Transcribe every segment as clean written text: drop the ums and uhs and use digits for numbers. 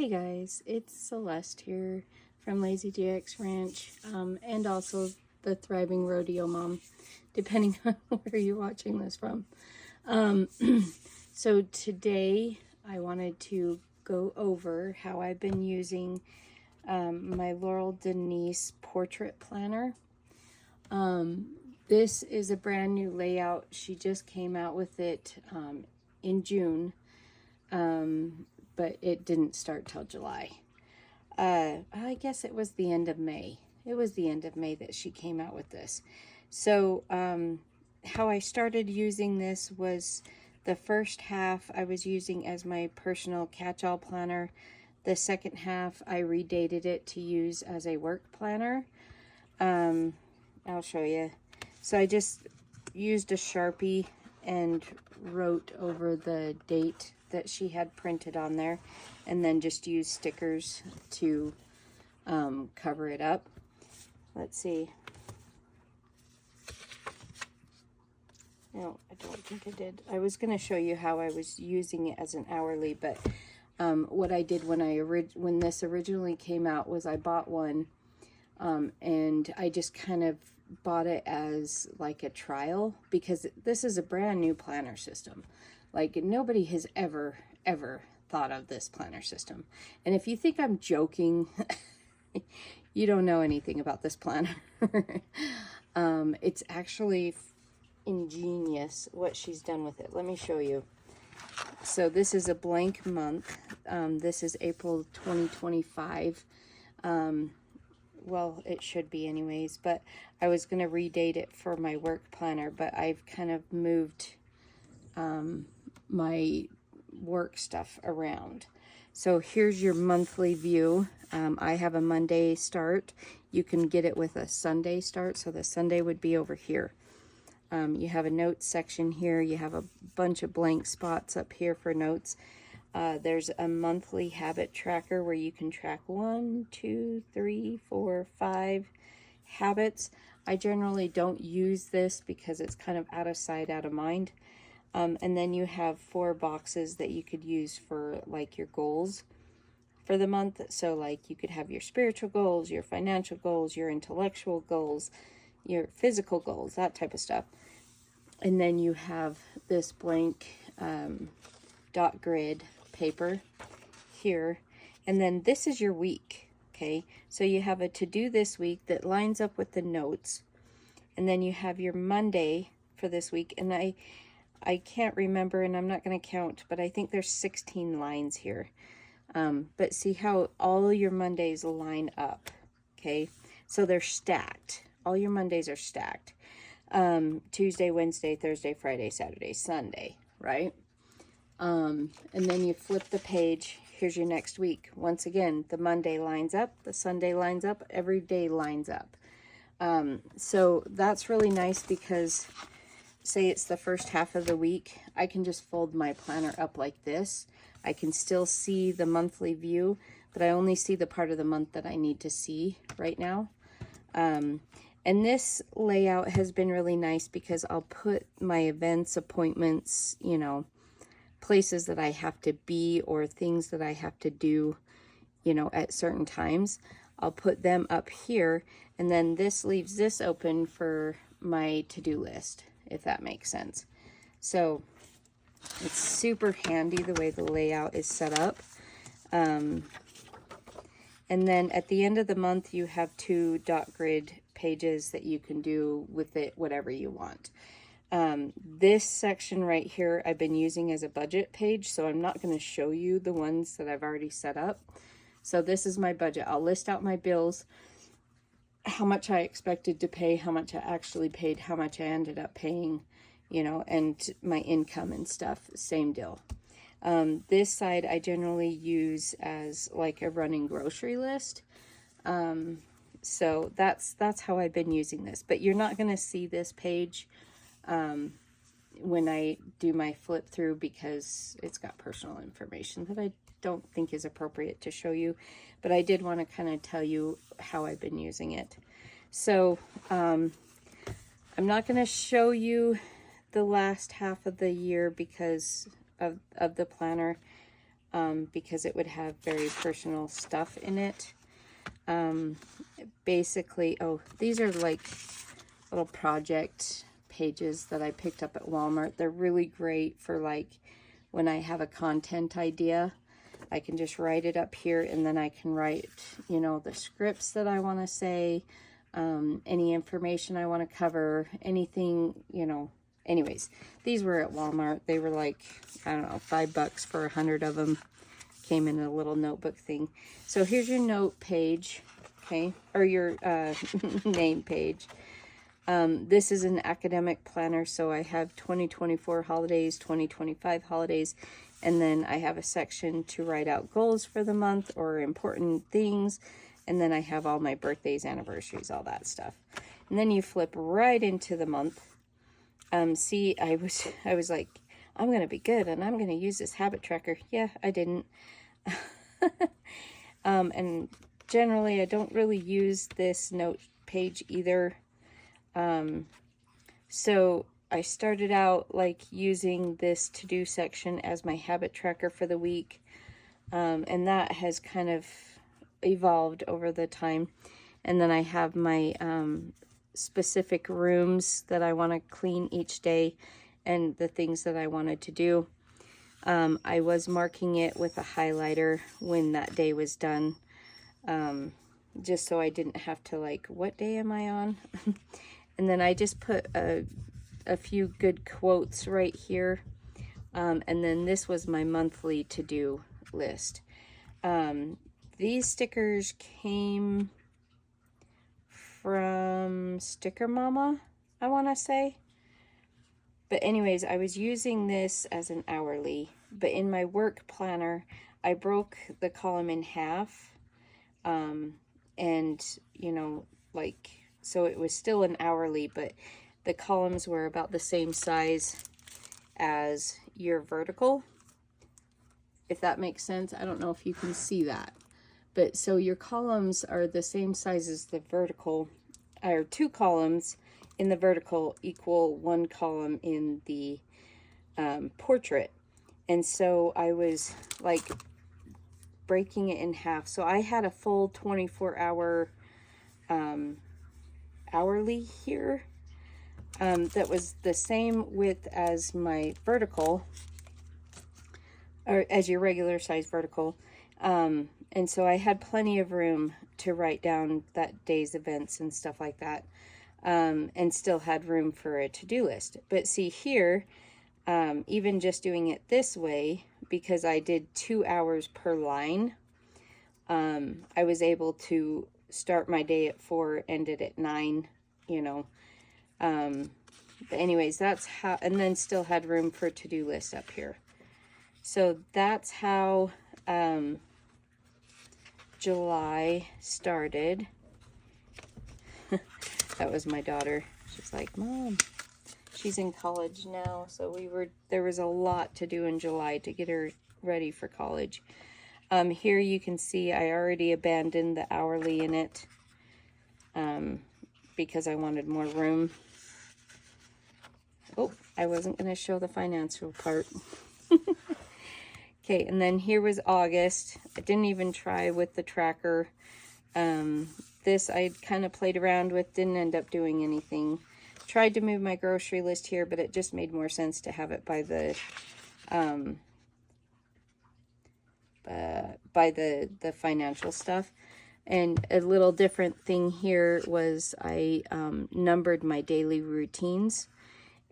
Hey guys, it's Celeste here from Lazy GX Ranch, and also the Thriving Rodeo Mom, depending on where you're watching this from. So today I wanted to go over how I've been using my Laurel Denise Portrait Planner. This is a brand new layout. She just came out with it in June. But it didn't start till July. I guess it was the end of May. It was the end of May that she came out with this. So how I started using this was the first half I was using as my personal catch-all planner. The second half I redated it to use as a work planner. I'll show you. So I just used a Sharpie and wrote over the date that she had printed on there, and then just use stickers to cover it up. Let's see. No, I don't think I did. I was going to show you how I was using it as an hourly, but what I did when this originally came out was I bought one, and I just kind of bought it as like a trial, because this is a brand new planner system. Like, nobody has ever thought of this planner system. And if you think I'm joking, you don't know anything about this planner. It's actually ingenious what she's done with it. Let me show you. So this is a blank month. This is April 2025. Well, it should be anyways, but I was going to redate it for my work planner, but I've kind of moved my work stuff around. So here's your monthly view. I have a Monday start. You can get it with a Sunday start, so the Sunday would be over here. You have a notes section here. You have a bunch of blank spots up here for notes. There's a monthly habit tracker where you can track 1, 2, 3, 4, 5 habits. I generally don't use this because it's kind of out of sight, out of mind. And then you have 4 boxes that you could use for like your goals for the month. So like you could have your spiritual goals, your financial goals, your intellectual goals, your physical goals, that type of stuff. And then you have this blank dot grid paper here. And then this is your week, okay? So you have a to-do this week that lines up with the notes. And then you have your Monday for this week. And I can't remember, and I'm not going to count, but I think there's 16 lines here. But see how all your Mondays line up, okay? So they're stacked. All your Mondays are stacked. Tuesday, Wednesday, Thursday, Friday, Saturday, Sunday, right? And then you flip the page. Here's your next week. Once again, the Monday lines up, the Sunday lines up, every day lines up. So that's really nice because say it's the first half of the week, I can just fold my planner up like this. I can still see the monthly view, but I only see the part of the month that I need to see right now. And this layout has been really nice because I'll put my events, appointments, you know, places that I have to be or things that I have to do, you know, at certain times. I'll put them up here, and then this leaves this open for my to-do list, if that makes sense. So it's super handy the way the layout is set up. And then at the end of the month, you have 2 dot grid pages that you can do with it whatever you want. This section right here I've been using as a budget page, so I'm not going to show you the ones that I've already set up. So this is my budget. I'll list out my bills, how much I expected to pay, how much I actually paid, how much I ended up paying, you know, and my income and stuff, same deal. This side I generally use as like a running grocery list. So that's how I've been using this, but you're not going to see this page when I do my flip through because it's got personal information that I don't think is appropriate to show you, but I did want to kind of tell you how I've been using it. So I'm not going to show you the last half of the year because of the planner. because it would have very personal stuff in it. Basically, oh, these are like little project pages that I picked up at Walmart. They're really great for like when I have a content idea. I can just write it up here, and then I can write, you know, the scripts that I want to say, any information I want to cover, anything, you know. Anyways, these were at Walmart. They were like, I don't know, $5 for 100 of them. Came in a little notebook thing. So here's your note page, okay, or your name page. This is an academic planner, so I have 2024 holidays, 2025 holidays, and then I have a section to write out goals for the month or important things, and then I have all my birthdays, anniversaries, all that stuff. And then you flip right into the month. See, I was like, I'm going to be good, and I'm going to use this habit tracker. Yeah, I didn't. And generally, I don't really use this note page either. So I started out like using this to-do section as my habit tracker for the week. And that has kind of evolved over the time. And then I have my specific rooms that I want to clean each day and the things that I wanted to do. I was marking it with a highlighter when that day was done, just so I didn't have to like, what day am I on? And then I just put a few good quotes right here. And then this was my monthly to-do list. These stickers came from Sticker Mama, I want to say. But anyways, I was using this as an hourly, but in my work planner, I broke the column in half, and, you know, like, so it was still an hourly, but the columns were about the same size as your vertical, if that makes sense. I don't know if you can see that, but so your columns are the same size as the vertical, or 2 columns in the vertical equal 1 column in the portrait. And so I was like breaking it in half. So I had a full 24-hour hourly here that was the same width as my vertical, or as your regular size vertical. And so I had plenty of room to write down that day's events and stuff like that. And still had room for a to-do list. But see here, even just doing it this way, because I did 2 hours per line, I was able to start my day at 4, end it at 9, you know. But anyways, that's how, and then still had room for to-do list up here. So that's how July started. That was my daughter. She's like, Mom, she's in college now. So there was a lot to do in July to get her ready for college. Here you can see I already abandoned the hourly in it, because I wanted more room. Oh, I wasn't going to show the financial part. Okay, and then here was August. I didn't even try with the tracker. This I kind of played around with, didn't end up doing anything. Tried to move my grocery list here, but it just made more sense to have it by the financial stuff. And a little different thing here was I numbered my daily routines,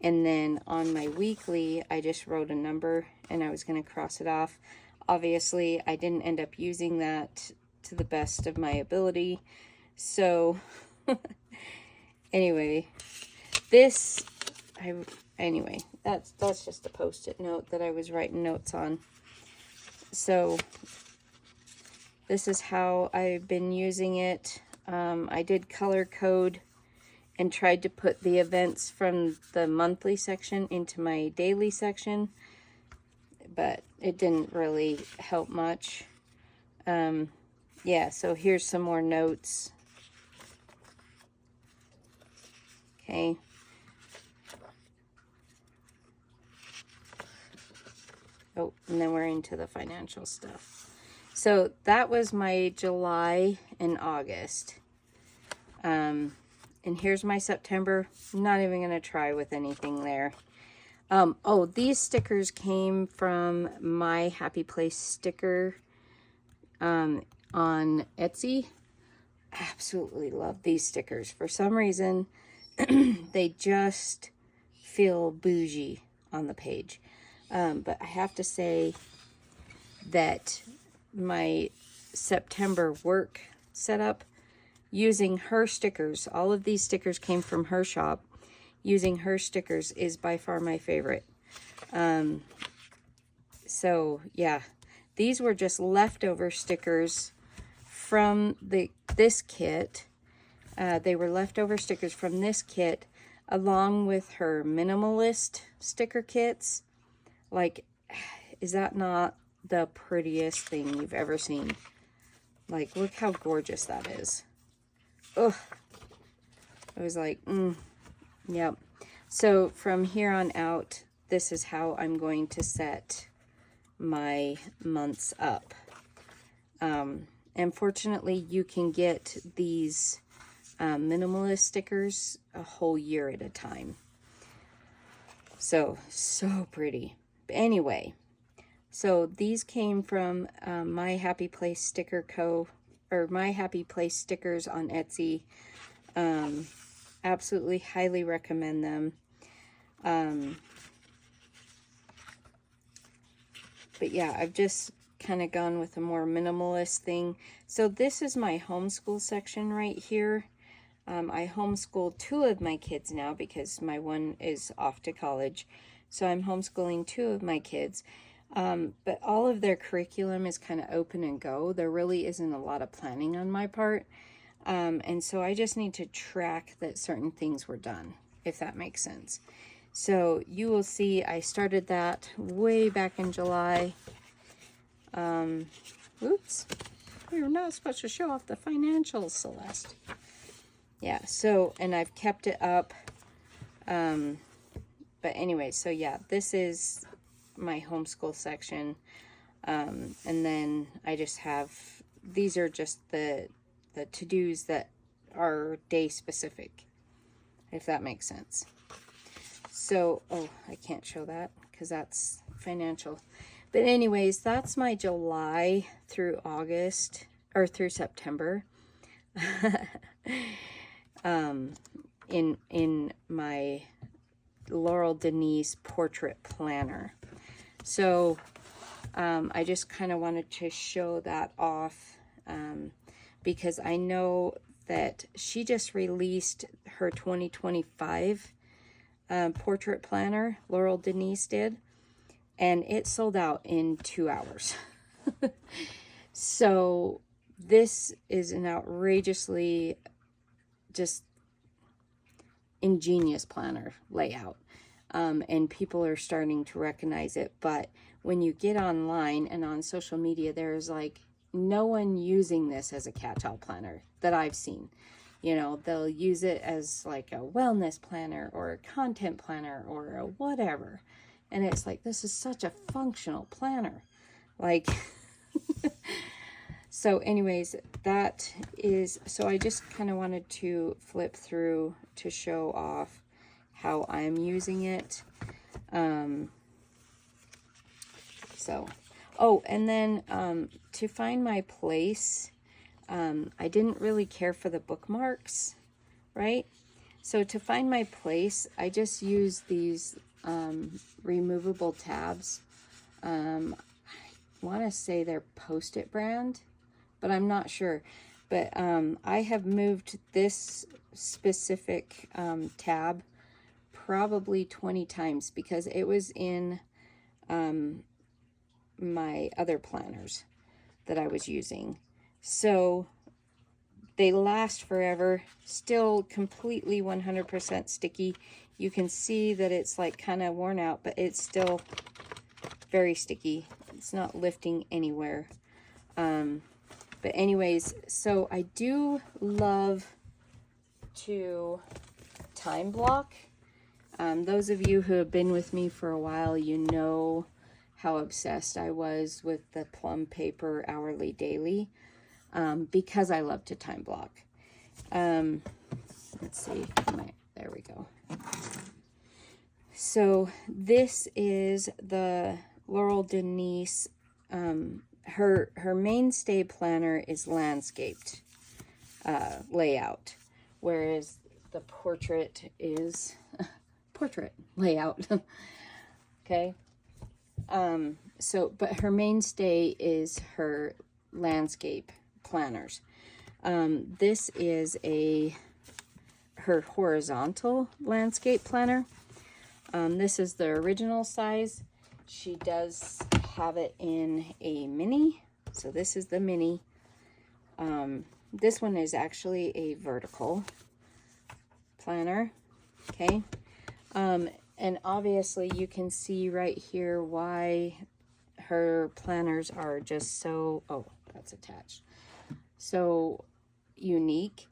and then on my weekly I just wrote a number and I was going to cross it off. Obviously I didn't end up using that to the best of my ability. So anyway, that's just a post-it note that I was writing notes on. So this is how I've been using it. I did color code and tried to put the events from the monthly section into my daily section, but it didn't really help much. Yeah, so here's some more notes. Okay. Oh, and then we're into the financial stuff. So that was my July and August. And here's my September. Not even going to try with anything there. Oh, these stickers came from my Happy Place sticker on Etsy. Absolutely love these stickers. For some reason, they just feel bougie on the page. But I have to say that my September work setup, using her stickers, all of these stickers came from her shop. Using her stickers is by far my favorite. So yeah, these were just leftover stickers from this kit. They were leftover stickers from this kit, along with her minimalist sticker kits. Like, is that not the prettiest thing you've ever seen? Like, look how gorgeous that is. Ugh. I was like, yep. So from here on out, this is how I'm going to set my months up. And fortunately, you can get these minimalist stickers a whole year at a time. So pretty. But anyway, so these came from My Happy Place Sticker Co. or My Happy Place stickers on Etsy. Absolutely highly recommend them. But yeah, I've just kind of gone with a more minimalist thing. So this is my homeschool section right here. I homeschool 2 of my kids now because my one is off to college. So I'm homeschooling 2 of my kids. But all of their curriculum is kind of open and go. There really isn't a lot of planning on my part. And so I just need to track that certain things were done, if that makes sense. So you will see I started that way back in July. Oops, we were not supposed to show off the financials, Celeste. Yeah, so, and I've kept it up. But anyway, so yeah, this is my homeschool section. And then I just have, these are just the to-dos that are day specific, if that makes sense. So, oh, I can't show that because that's financial. But anyways, that's my July through August, or through September. in my Laurel Denise Portrait Planner. So, I just kind of wanted to show that off, because I know that she just released her 2025 portrait planner, Laurel Denise did, and it sold out in 2 hours. So this is an outrageously just ingenious planner layout, and people are starting to recognize it. But when you get online and on social media, there's like no one using this as a catch-all planner that I've seen. You know, they'll use it as like a wellness planner or a content planner or a whatever. And it's like, this is such a functional planner. Like, so anyways, that is, so I just kind of wanted to flip through to show off how I'm using it. So, oh, and then to find my place, I didn't really care for the bookmarks, right? So to find my place, I just use these removable tabs. I want to say they're Post-it brand, but I'm not sure. But I have moved this specific tab probably 20 times because it was in my other planners that I was using. So they last forever, still completely 100% sticky. You can see that it's like kind of worn out, but it's still very sticky. It's not lifting anywhere. But anyways, so I do love to time block. Those of you who have been with me for a while, you know how obsessed I was with the plum paper hourly daily, because I love to time block. Let's see, there we go. So this is the Laurel Denise, her mainstay planner is landscaped layout, whereas the portrait is portrait layout. Okay. But her mainstay is her landscape planners. This is her horizontal landscape planner. This is the original size. She does have it in a mini. So this is the mini. This one is actually a vertical planner. Okay. And obviously you can see right here why her planners are just so, oh, that's attached, so unique,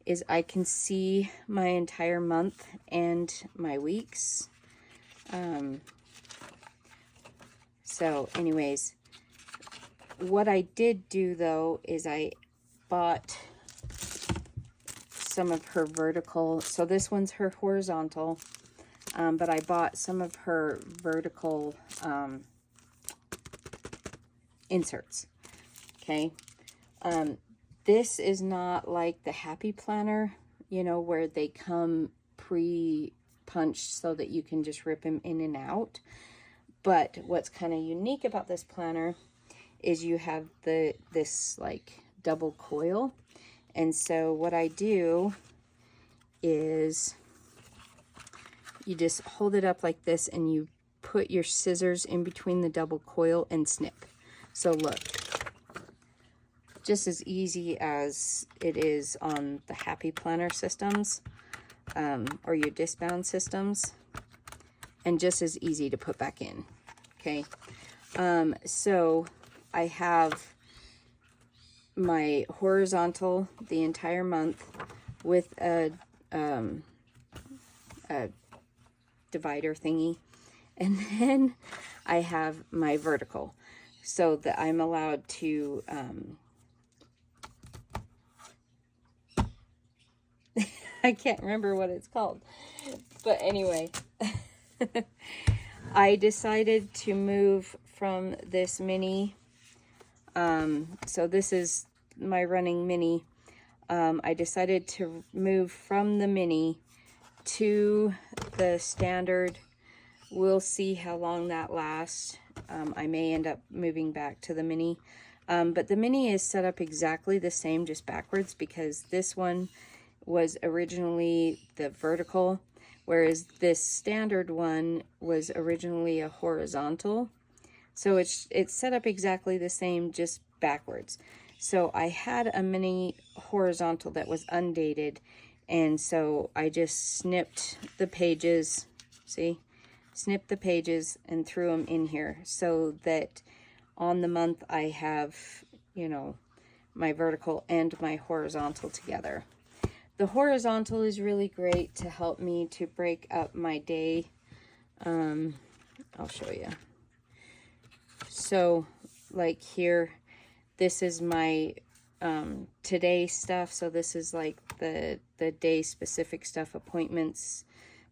is I can see my entire month and my weeks. So anyways, what I did do though is I bought some of her vertical, so this one's her horizontal, but I bought some of her vertical inserts. Okay. This is not like the Happy Planner, you know, where they come pre-punched so that you can just rip them in and out. But what's kind of unique about this planner is you have this like double coil. And so what I do is you just hold it up like this and you put your scissors in between the double coil and snip. So look, just as easy as it is on the Happy Planner systems, or your disc-bound systems, and just as easy to put back in. Okay. So I have my horizontal the entire month with a divider thingy, and then I have my vertical, so that I'm allowed to I can't remember what it's called, but anyway, I decided to move from this mini, so this is my running mini. I decided to move from the mini to the standard. We'll see how long that lasts. I may end up moving back to the mini, but the mini is set up exactly the same, just backwards, because this one was originally the vertical, whereas this standard one was originally a horizontal. So it's set up exactly the same, just backwards. So I had a mini horizontal that was undated, and so I just snipped the pages, see? Snipped the pages and threw them in here so that on the month I have, you know, my vertical and my horizontal together. The horizontal is really great to help me to break up my day. I'll show you. So like here, this is my today stuff. So this is like the day specific stuff, appointments,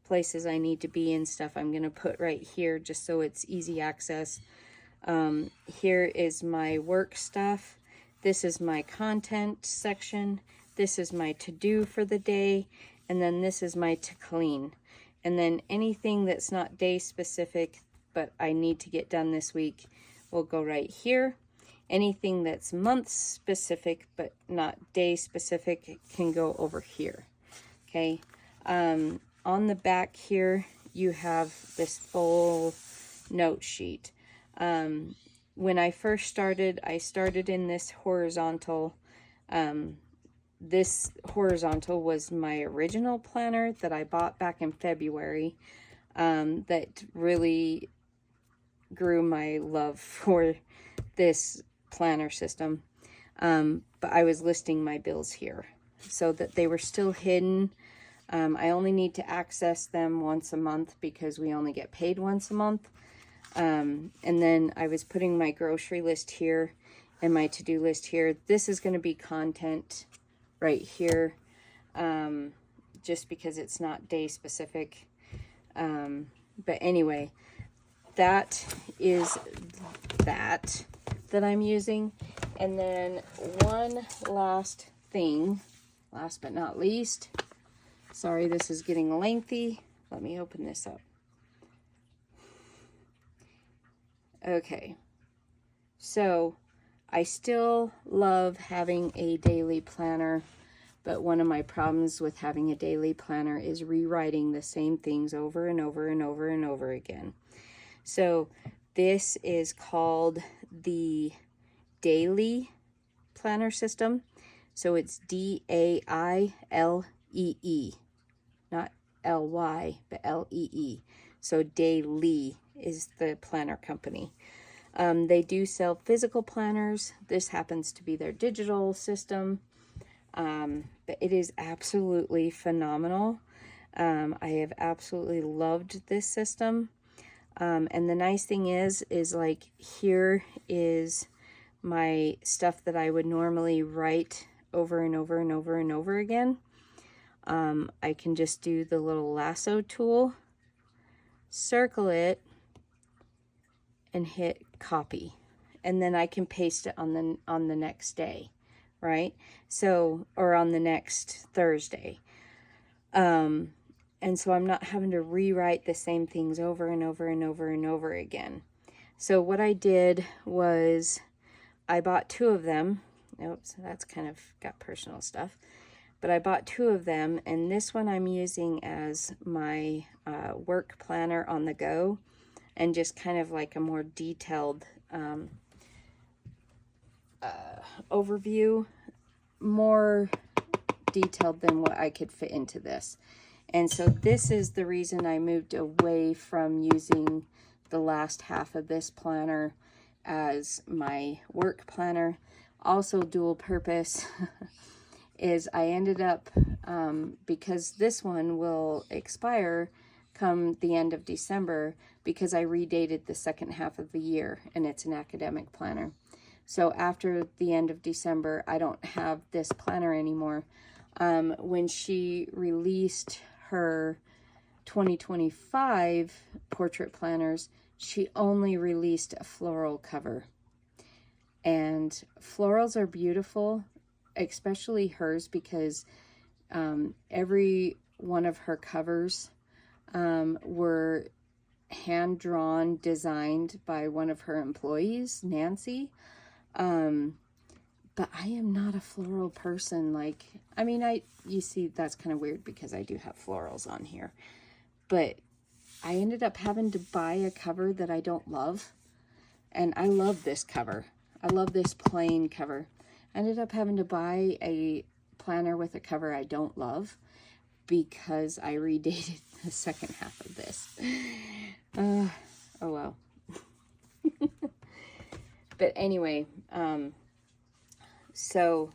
places I need to be and stuff I'm going to put right here just so it's easy access. Here is my work stuff. This is my content section. This is my to-do for the day. And then this is my to clean. And then anything that's not day specific, but I need to get done this week, will go right here. Anything that's month specific, but not day specific, can go over here. Okay. On the back here, you have this full note sheet. When I first started, I started in this horizontal. This horizontal was my original planner that I bought back in February, that really grew my love for this planner system. But I was listing my bills here so that they were still hidden. I only need to access them once a month because we only get paid once a month. And then I was putting my grocery list here and my to-do list here. This is going to be content right here, just because it's not day specific. But anyway, that is that I'm using. And then one last thing, last but not least, sorry, this is getting lengthy. Let me open this up. Okay, so I still love having a daily planner, but one of my problems with having a daily planner is rewriting the same things over and over and over and over again. So this is called the Dailee Planner System. So it's Dailee, not Ly, but Lee. So Dailee is the planner company. They do sell physical planners. This happens to be their digital system. But it is absolutely phenomenal. I have absolutely loved this system. And the nice thing is like, here is my stuff that I would normally write over and over and over and over again. I can just do the little lasso tool, circle it, and hit copy. And then I can paste it on the next day, right? So, or on the next Thursday. And so I'm not having to rewrite the same things over and over and over and over again. So what I did was I bought 2 of them. Oops, that's kind of got personal stuff. But I bought 2 of them, and this one I'm using as my work planner on the go, and just kind of like a more detailed overview, more detailed than what I could fit into this. And so this is the reason I moved away from using the last half of this planner as my work planner. Also dual purpose is I ended up, because this one will expire come the end of December, because I redated the second half of the year, and it's an academic planner. So after the end of December, I don't have this planner anymore. When she released her 2025 portrait planners, she only released a floral cover. And florals are beautiful, especially hers, because every one of her covers were hand-drawn, designed by one of her employees, Nancy. But I am not a floral person. Like, I mean, you see, that's kind of weird because I do have florals on here. But I ended up having to buy a cover that I don't love. And I love this cover. I love this plain cover. I ended up having to buy a planner with a cover I don't love because I redated the second half of this. Oh well. But anyway, so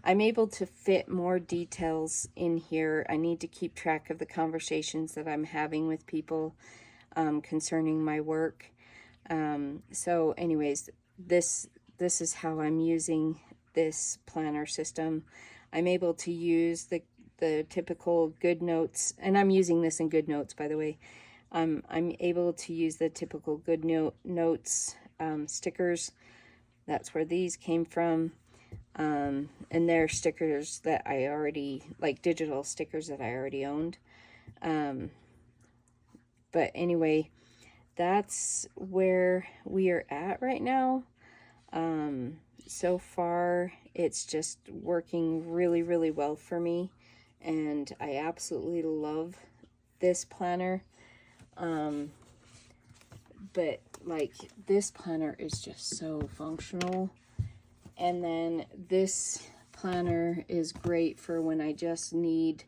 I'm able to fit more details in here. I need to keep track of the conversations that I'm having with people concerning my work. So anyways, this is how I'm using this planner system. I'm able to use the typical GoodNotes, and I'm using this in GoodNotes, by the way. I'm able to use the typical GoodNotes stickers. That's where these came from. And they're stickers that I already, like digital stickers that I already owned. But anyway, that's where we are at right now. So far, it's just working really, really well for me. And I absolutely love this planner. But like, this planner is just so functional. And then this planner is great for when I just need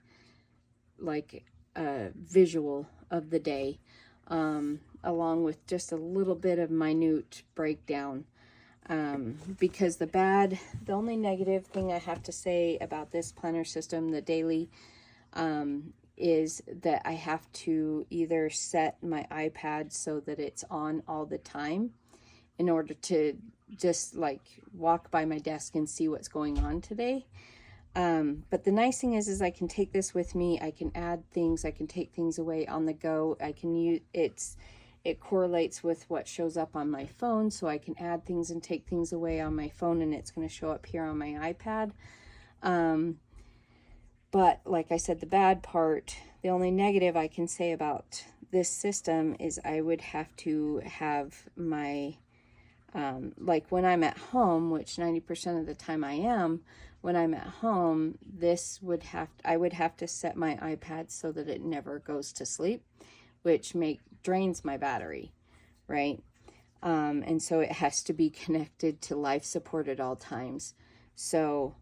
like a visual of the day, along with just a little bit of minute breakdown. Because the only negative thing I have to say about this planner system, the Dailee, is that I have to either set my iPad so that it's on all the time in order to just like walk by my desk and see what's going on today. But the nice thing is I can take this with me. I can add things. I can take things away on the go. I can use it correlates with what shows up on my phone, so I can add things and take things away on my phone, and it's going to show up here on my iPad. But like I said, the bad part, the only negative I can say about this system is I would have to have my, like when I'm at home, which 90% of the time I am, when I'm at home, I would have to set my iPad so that it never goes to sleep, which drains my battery, right? And so it has to be connected to life support at all times. So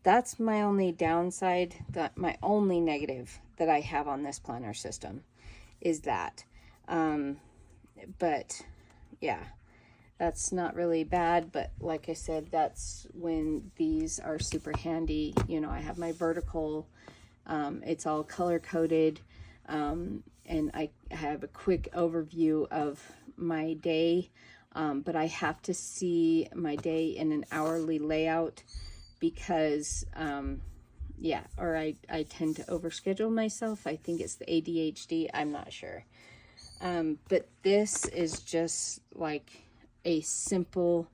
that's my only downside, my only negative that I have on this planner system is that. But yeah, that's not really bad, but like I said, that's when these are super handy. You know, I have my vertical, it's all color coded, and I have a quick overview of my day, but I have to see my day in an hourly layout because, yeah, or I tend to overschedule myself. I think it's the ADHD, I'm not sure. But this is just like a simple,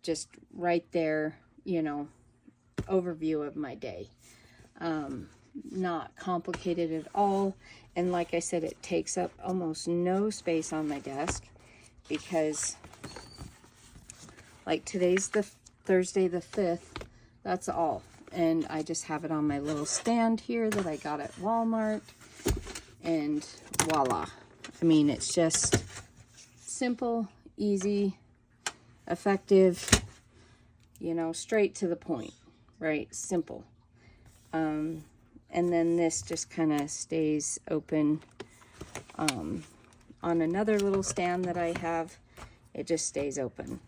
just right there, you know, overview of my day. Not complicated at all. And like I said, it takes up almost no space on my desk because like today's the Thursday the 5th, that's all. And I just have it on my little stand here that I got at Walmart, and voila. I mean, it's just simple, easy, effective, you know, straight to the point, right? Simple. And then this just kind of stays open on another little stand that I have. It just stays open,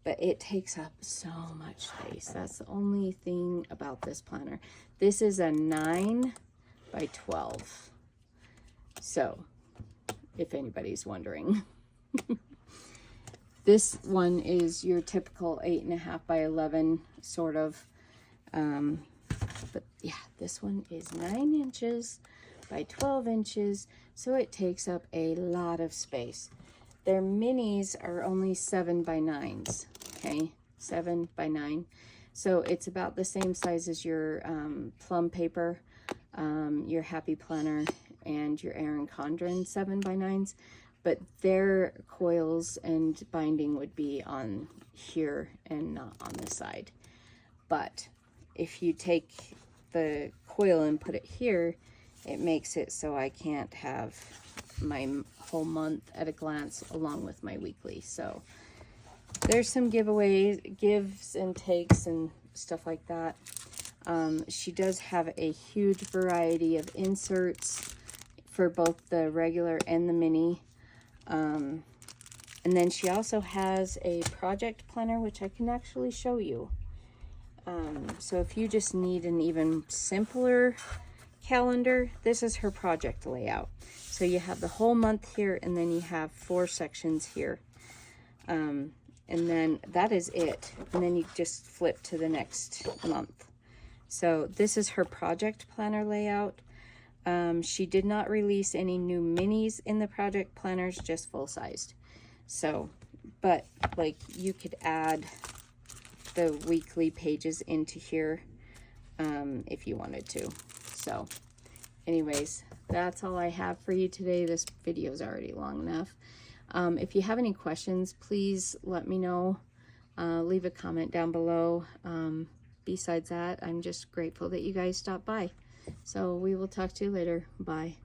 but it takes up so much space. That's the only thing about this planner. This is a 9 by 12. So if anybody's wondering, this one is your typical 8.5 by 11 sort of, but yeah, this one is 9 inches by 12 inches, so it takes up a lot of space. Their minis are only 7 by 9s, okay, 7 by 9, so it's about the same size as your plum paper, your Happy Planner, and your Erin Condren 7 by 9s, but their coils and binding would be on here and not on the side. But if you take the coil and put it here, it makes it so I can't have my whole month at a glance along with my weekly. So there's some giveaways, gives and takes and stuff like that. She does have a huge variety of inserts for both the regular and the mini. And then she also has a project planner, which I can actually show you. So if you just need an even simpler calendar, this is her project layout. So you have the whole month here, and then you have 4 sections here. And then that is it. And then you just flip to the next month. So this is her project planner layout. She did not release any new minis in the project planners, just full-sized. So, but like you could add the weekly pages into here if you wanted to. So anyways, that's all I have for you today. This video is already long enough. If you have any questions, please let me know. Leave a comment down below. Besides that, I'm just grateful that you guys stopped by. So we will talk to you later. Bye.